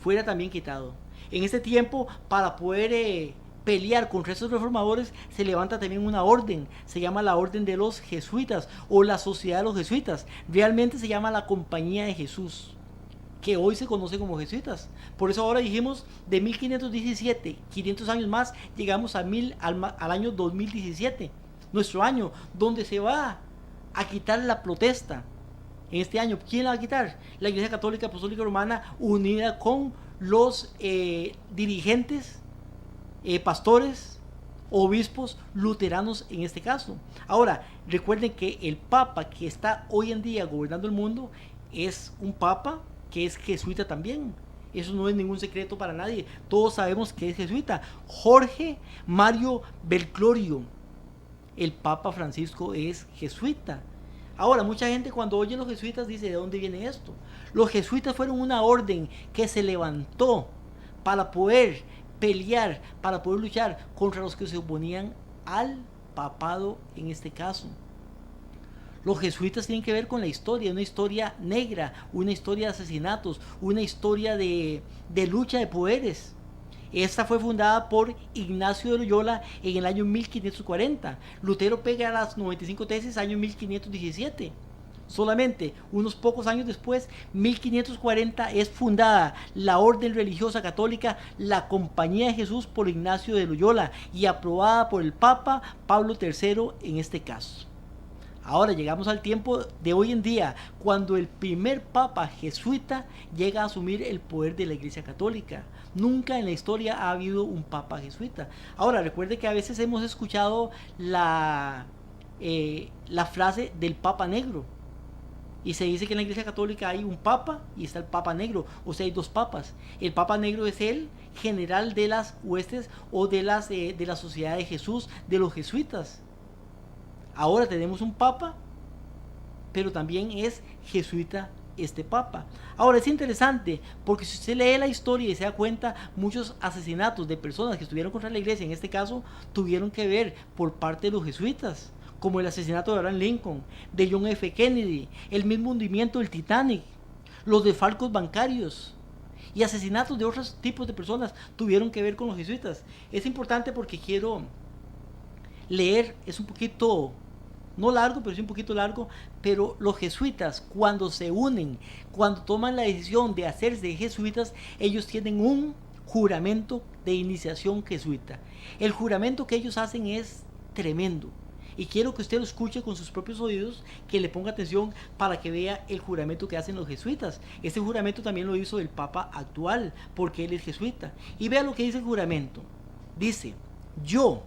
fuera también quitado. En este tiempo, para poder pelear contra esos reformadores, se levanta también una orden, se llama la Orden de los Jesuitas o la Sociedad de los Jesuitas. Realmente se llama la Compañía de Jesús, que hoy se conoce como jesuitas. Por eso ahora dijimos de 1517, 500 años más, llegamos al año 2017, nuestro año, donde se va a quitar la protesta. En este año, ¿quién la va a quitar? La Iglesia Católica Apostólica Romana, unida con los dirigentes, pastores, obispos luteranos en este caso. Ahora, recuerden que el Papa que está hoy en día gobernando el mundo es un Papa que es jesuita también. Eso no es ningún secreto para nadie. Todos sabemos que es jesuita. Jorge Mario Bergoglio, el Papa Francisco, es jesuita. Ahora, mucha gente cuando oye los jesuitas dice, ¿de dónde viene esto? Los jesuitas fueron una orden que se levantó para poder pelear, para poder luchar contra los que se oponían al papado en este caso. Los jesuitas tienen que ver con la historia, una historia negra, una historia de asesinatos, una historia de lucha de poderes. Esta fue fundada por Ignacio de Loyola en el año 1540. Lutero pega las 95 tesis año 1517. Solamente unos pocos años después, 1540, es fundada la Orden Religiosa Católica, la Compañía de Jesús, por Ignacio de Loyola y aprobada por el Papa Pablo III en este caso. Ahora llegamos al tiempo de hoy en día, cuando el primer papa jesuita llega a asumir el poder de la Iglesia Católica. Nunca en la historia ha habido un papa jesuita. Ahora, recuerde que a veces hemos escuchado la frase del Papa Negro. Y se dice que en la Iglesia Católica hay un papa y está el Papa Negro, o sea, hay dos papas. El Papa Negro es el general de las huestes o de la Sociedad de Jesús, de los jesuitas. Ahora tenemos un papa, pero también es jesuita este papa. Ahora es interesante, porque si usted lee la historia y se da cuenta, muchos asesinatos de personas que estuvieron contra la iglesia, en este caso, tuvieron que ver por parte de los jesuitas, como el asesinato de Abraham Lincoln, de John F. Kennedy, el mismo hundimiento del Titanic, los desfalcos bancarios y asesinatos de otros tipos de personas tuvieron que ver con los jesuitas. Es importante porque quiero leer, es un poquito, no largo, pero sí un poquito largo, pero los jesuitas cuando se unen, cuando toman la decisión de hacerse jesuitas, ellos tienen un juramento de iniciación jesuita. El juramento que ellos hacen es tremendo. Y quiero que usted lo escuche con sus propios oídos, que le ponga atención para que vea el juramento que hacen los jesuitas. Este juramento también lo hizo el Papa actual, porque él es jesuita. Y vea lo que dice el juramento. Dice, yo,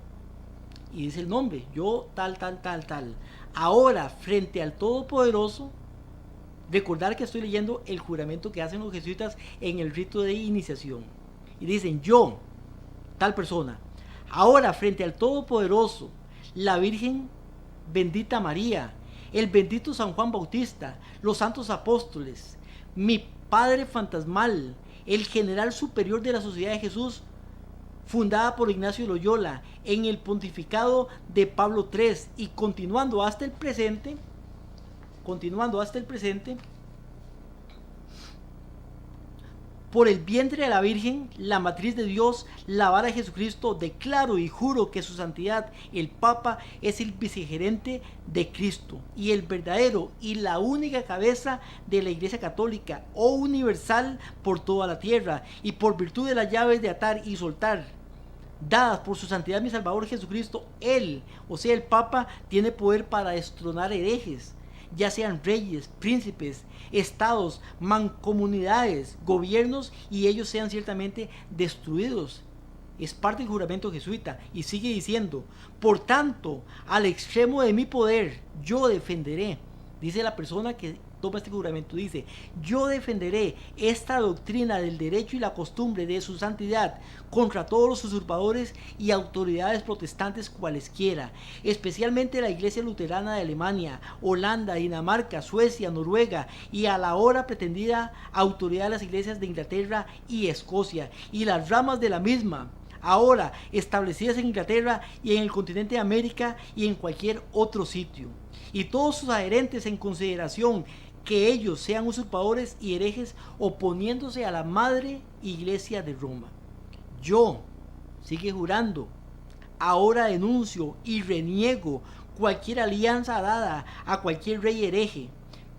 y dice el nombre, yo tal. Ahora, frente al Todopoderoso, recordar que estoy leyendo el juramento que hacen los jesuitas en el rito de iniciación. Y dicen, yo, tal persona, ahora frente al Todopoderoso, la Virgen bendita María, el bendito San Juan Bautista, los santos apóstoles, mi padre fantasmal, el general superior de la Sociedad de Jesús, fundada por Ignacio de Loyola en el pontificado de Pablo III y continuando hasta el presente, por el vientre de la Virgen, la matriz de Dios, la vara de Jesucristo, declaro y juro que su santidad, el Papa, es el vicegerente de Cristo y el verdadero y la única cabeza de la Iglesia Católica o universal por toda la tierra, y por virtud de las llaves de atar y soltar, dadas por su santidad mi Salvador Jesucristo, él, o sea el Papa, tiene poder para destronar herejes, ya sean reyes, príncipes, estados, mancomunidades, gobiernos, y ellos sean ciertamente destruidos. Es parte del juramento jesuita. Y sigue diciendo, por tanto, al extremo de mi poder, yo defenderé, dice la persona que toma este juramento, dice, yo defenderé esta doctrina del derecho y la costumbre de su santidad contra todos los usurpadores y autoridades protestantes cualesquiera, especialmente la Iglesia Luterana de Alemania, Holanda, Dinamarca, Suecia, Noruega, y a la hora pretendida autoridad de las iglesias de Inglaterra y Escocia, y las ramas de la misma, ahora establecidas en Inglaterra y en el continente de América y en cualquier otro sitio, y todos sus adherentes en consideración que ellos sean usurpadores y herejes oponiéndose a la Madre Iglesia de Roma. Yo, sigue jurando. Ahora denuncio y reniego cualquier alianza dada a cualquier rey hereje,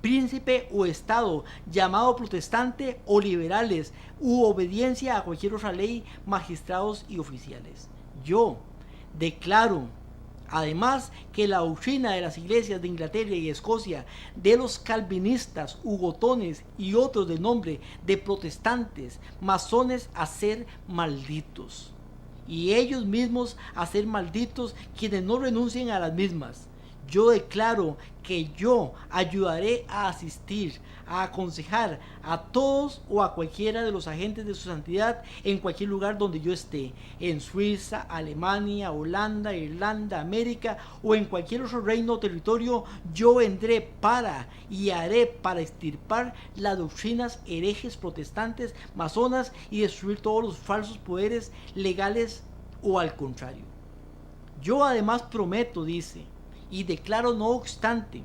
príncipe o estado llamado protestante o liberales, u obediencia a cualquier otra ley, magistrados y oficiales. Yo declaro además que la doctrina de las iglesias de Inglaterra y Escocia, de los calvinistas, hugotones y otros de nombre de protestantes, masones, a ser malditos, y ellos mismos a ser malditos quienes no renuncien a las mismas. Yo declaro que yo ayudaré a asistir, a aconsejar a todos o a cualquiera de los agentes de su santidad en cualquier lugar donde yo esté, en Suiza, Alemania, Holanda, Irlanda, América o en cualquier otro reino o territorio. Yo vendré para y haré para extirpar las doctrinas herejes, protestantes, masonas y destruir todos los falsos poderes legales o al contrario. Yo además prometo, dice, y declaro no obstante,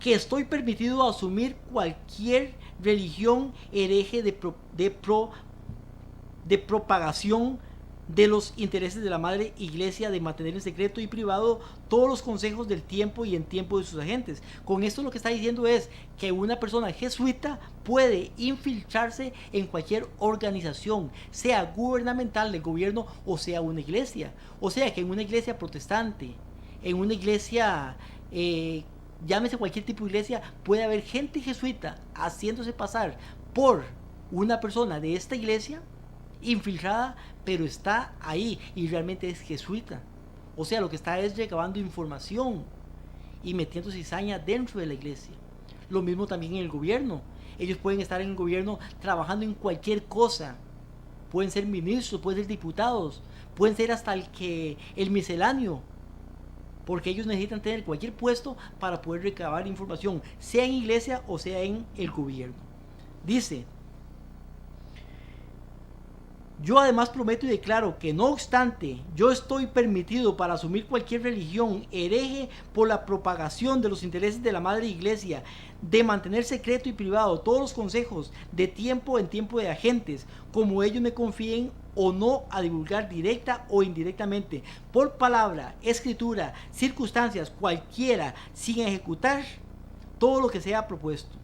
que estoy permitido asumir cualquier religión hereje de propagación de los intereses de la Madre Iglesia, de mantener en secreto y privado todos los consejos del tiempo y en tiempo de sus agentes. Con esto lo que está diciendo es que una persona jesuita puede infiltrarse en cualquier organización, sea gubernamental, del gobierno, o sea una iglesia. O sea que en una iglesia protestante, en una iglesia, llámese cualquier tipo de iglesia, puede haber gente jesuita haciéndose pasar por una persona de esta iglesia, infiltrada, pero está ahí y realmente es jesuita. O sea, lo que está es recabando información y metiendo cizaña dentro de la iglesia. Lo mismo también en el gobierno. Ellos pueden estar en el gobierno trabajando en cualquier cosa. Pueden ser ministros, pueden ser diputados, pueden ser hasta el misceláneo, porque ellos necesitan tener cualquier puesto para poder recabar información, sea en iglesia o sea en el gobierno. Dice: yo además prometo y declaro que no obstante, yo estoy permitido para asumir cualquier religión hereje por la propagación de los intereses de la Madre Iglesia, de mantener secreto y privado todos los consejos de tiempo en tiempo de agentes, como ellos me confíen o no, a divulgar directa o indirectamente, por palabra, escritura, circunstancias, cualquiera, sin ejecutar todo lo que sea propuesto,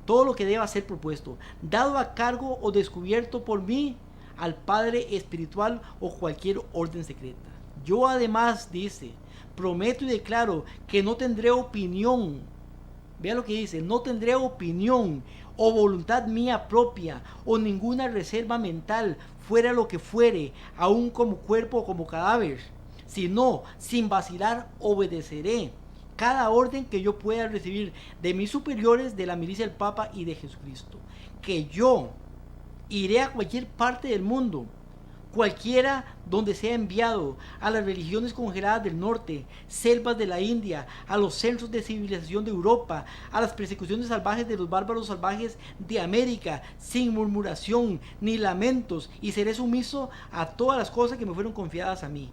todo lo que deba ser propuesto, dado a cargo o descubierto por mí al Padre espiritual o cualquier orden secreta. Yo además, dice, prometo y declaro que no tendré opinión. Vea lo que dice: no tendré opinión o voluntad mía propia o ninguna reserva mental, fuera lo que fuere, aun como cuerpo o como cadáver, sino sin vacilar obedeceré cada orden que yo pueda recibir de mis superiores, de la milicia del Papa y de Jesucristo. Que yo iré a cualquier parte del mundo, cualquiera donde sea enviado, a las religiones congeladas del norte, selvas de la India, a los centros de civilización de Europa, a las persecuciones salvajes de los bárbaros salvajes de América, sin murmuración ni lamentos, y seré sumiso a todas las cosas que me fueron confiadas a mí.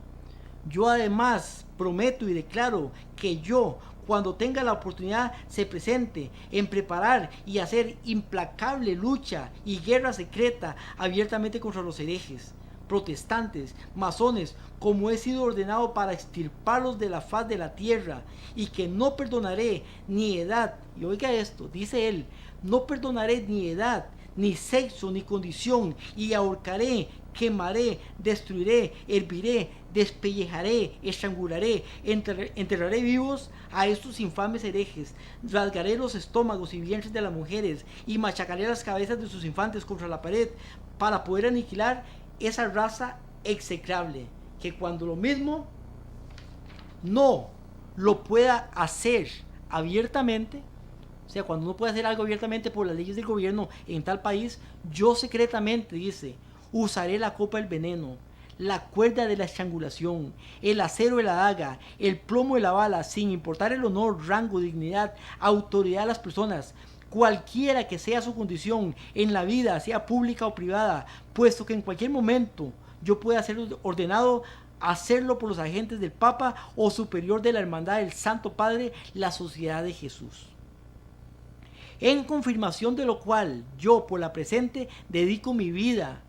Yo además prometo y declaro que yo, cuando tenga la oportunidad, se presente en preparar y hacer implacable lucha y guerra secreta abiertamente contra los herejes, protestantes, masones, como he sido ordenado para extirparlos de la faz de la tierra, y que no perdonaré ni edad, y oiga esto, dice él, no perdonaré ni edad, ni sexo, ni condición, y ahorcaré, quemaré, destruiré, herviré, despellejaré, estrangularé, enterraré vivos a estos infames herejes, rasgaré los estómagos y vientres de las mujeres, y machacaré las cabezas de sus infantes contra la pared, para poder aniquilar esa raza execrable, que cuando lo mismo no lo pueda hacer abiertamente, o sea, cuando no puede hacer algo abiertamente por las leyes del gobierno en tal país, yo secretamente, dice, usaré la copa del veneno, la cuerda de la estrangulación, el acero de la daga, el plomo de la bala, sin importar el honor, rango, dignidad, autoridad de las personas, cualquiera que sea su condición en la vida, sea pública o privada, puesto que en cualquier momento yo pueda ser ordenado hacerlo por los agentes del Papa o superior de la Hermandad del Santo Padre, la Sociedad de Jesús. En confirmación de lo cual yo por la presente dedico mi vida,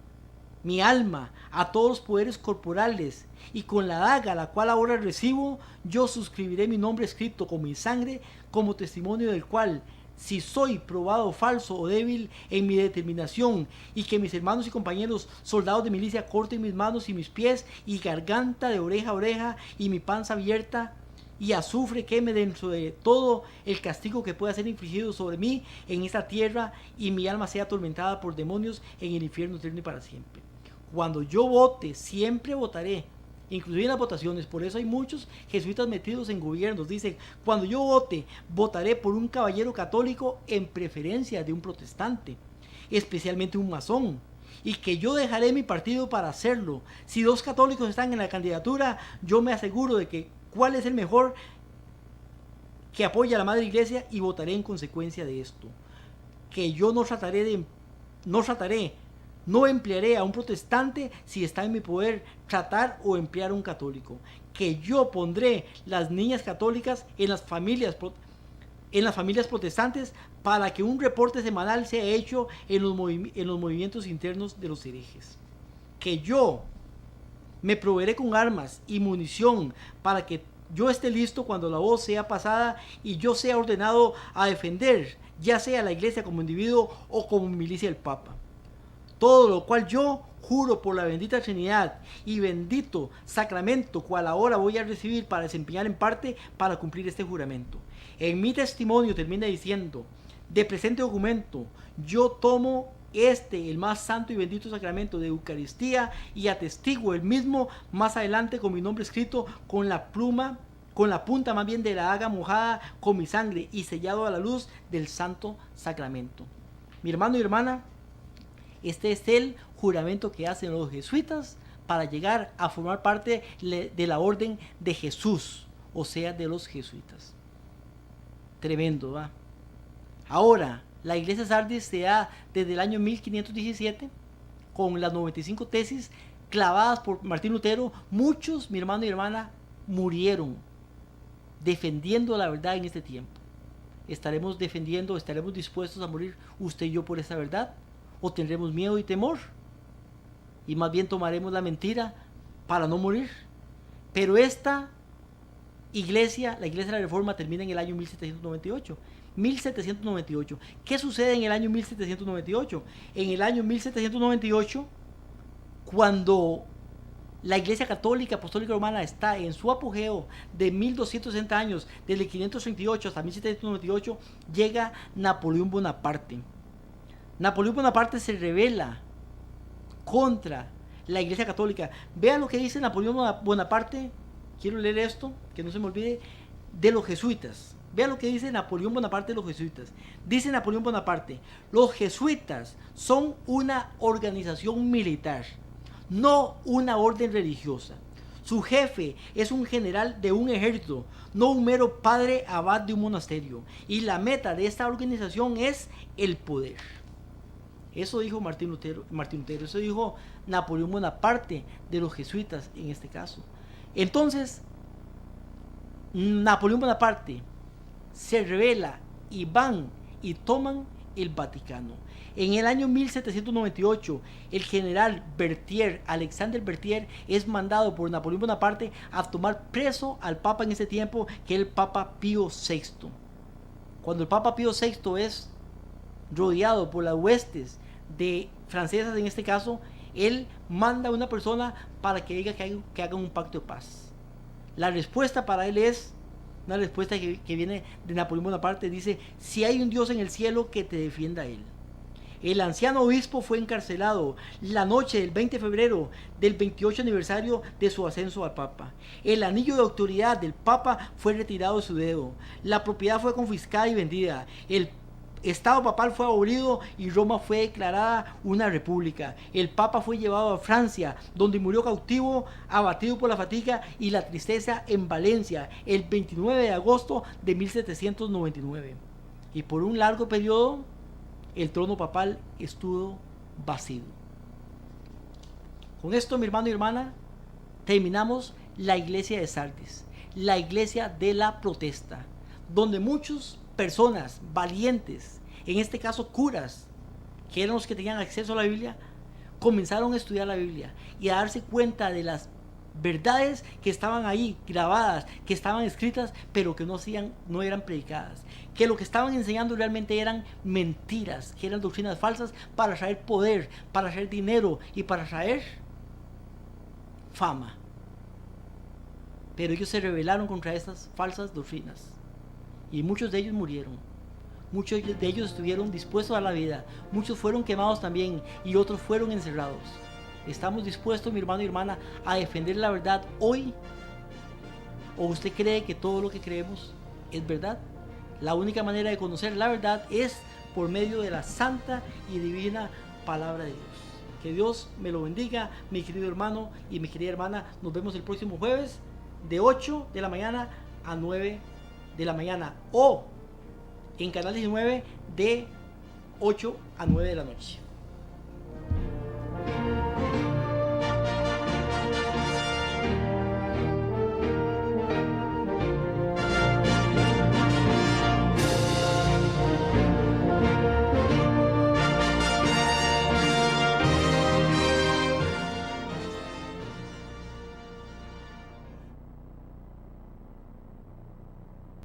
mi alma, a todos los poderes corporales, y con la daga, la cual ahora recibo, yo suscribiré mi nombre escrito con mi sangre, como testimonio del cual, si soy probado falso o débil en mi determinación, y que mis hermanos y compañeros soldados de milicia corten mis manos y mis pies y garganta de oreja a oreja y mi panza abierta, y azufre queme dentro de todo el castigo que pueda ser infligido sobre mí en esta tierra, y mi alma sea atormentada por demonios en el infierno eterno y para siempre. Cuando yo vote, siempre votaré, inclusive en las votaciones. Por eso hay muchos jesuitas metidos en gobiernos. Dicen, cuando yo vote, votaré por un caballero católico en preferencia de un protestante, especialmente un masón, y que yo dejaré mi partido para hacerlo. Si 2 católicos están en la candidatura, yo me aseguro de que cuál es el mejor que apoya a la Madre Iglesia y votaré en consecuencia de esto. Que yo no emplearé a un protestante si está en mi poder tratar o emplear a un católico. Que yo pondré las niñas católicas en las familias protestantes para que un reporte semanal sea hecho en los movimientos internos de los herejes. Que yo me proveeré con armas y munición para que yo esté listo cuando la voz sea pasada y yo sea ordenado a defender, ya sea la iglesia como individuo o como milicia del Papa. Todo lo cual yo juro por la bendita Trinidad y bendito sacramento cual ahora voy a recibir para desempeñar en parte para cumplir este juramento. En mi testimonio termina diciendo, de presente documento, yo tomo el más santo y bendito sacramento de Eucaristía y atestiguo el mismo más adelante con mi nombre escrito con la punta más bien de la daga mojada con mi sangre y sellado a la luz del santo sacramento. Mi hermano y hermana, este es el juramento que hacen los jesuitas para llegar a formar parte de la orden de Jesús, o sea, de los jesuitas. Tremendo, ¿va? Ahora, la iglesia Sardis se da desde el año 1517 con las 95 tesis clavadas por Martín Lutero. Muchos, mi hermano y hermana, murieron defendiendo la verdad en este tiempo. ¿Estaremos dispuestos a morir usted y yo por esa verdad? ¿O tendremos miedo y temor? Y más bien tomaremos la mentira para no morir. Pero esta iglesia, la iglesia de la Reforma, termina en el año 1798. 1798. ¿Qué sucede en el año 1798? En el año 1798, cuando la Iglesia Católica Apostólica Romana está en su apogeo de 1260 años, desde 538 hasta 1798, llega Napoleón Bonaparte. Napoleón Bonaparte se rebela contra la Iglesia Católica. Vean lo que dice Napoleón Bonaparte. Quiero leer esto, que no se me olvide, de los jesuitas. Vean lo que dice Napoleón Bonaparte de los jesuitas. Dice Napoleón Bonaparte, los jesuitas son una organización militar, no una orden religiosa. Su jefe es un general de un ejército, no un mero padre abad de un monasterio. Y la meta de esta organización es el poder. Eso dijo Martín Lutero, eso dijo Napoleón Bonaparte de los jesuitas en este caso. Entonces, Napoleón Bonaparte se rebela y van y toman el Vaticano. En el año 1798, el general Berthier, Alexander Berthier, es mandado por Napoleón Bonaparte a tomar preso al Papa en ese tiempo, que es el Papa Pío VI. Cuando el Papa Pío VI es rodeado por las huestes de francesas, en este caso, él manda a una persona para que diga que hagan un pacto de paz. La respuesta para él es una respuesta que viene de Napoleón Bonaparte. Dice, si hay un Dios en el cielo, que te defienda él. El anciano obispo fue encarcelado la noche del 20 de febrero del 28 aniversario de su ascenso al Papa. El anillo de autoridad del Papa fue retirado de su dedo. La propiedad fue confiscada y vendida. El Estado papal fue abolido y Roma fue declarada una república. El Papa fue llevado a Francia, donde murió cautivo, abatido por la fatiga y la tristeza, en Valencia, el 29 de agosto de 1799. Y por un largo periodo, el trono papal estuvo vacío. Con esto, mi hermano y hermana, terminamos la iglesia de Sardis, la iglesia de la protesta, donde muchas personas valientes, en este caso curas, que eran los que tenían acceso a la Biblia, comenzaron a estudiar la Biblia y a darse cuenta de las verdades que estaban ahí grabadas, que estaban escritas, pero que no eran predicadas, que lo que estaban enseñando realmente eran mentiras, que eran doctrinas falsas para traer poder, para traer dinero y para traer fama. Pero ellos se rebelaron contra estas falsas doctrinas y muchos de ellos murieron. Muchos de ellos estuvieron dispuestos a la vida, muchos fueron quemados también y otros fueron encerrados. ¿Estamos dispuestos, mi hermano y hermana, a defender la verdad hoy? ¿O usted cree que todo lo que creemos es verdad? La única manera de conocer la verdad es por medio de la santa y divina palabra de Dios. Que Dios me lo bendiga, mi querido hermano y mi querida hermana. Nos vemos el próximo jueves de 8 de la mañana a 9 de la mañana o en Canal 19 de 8 a 9 de la noche.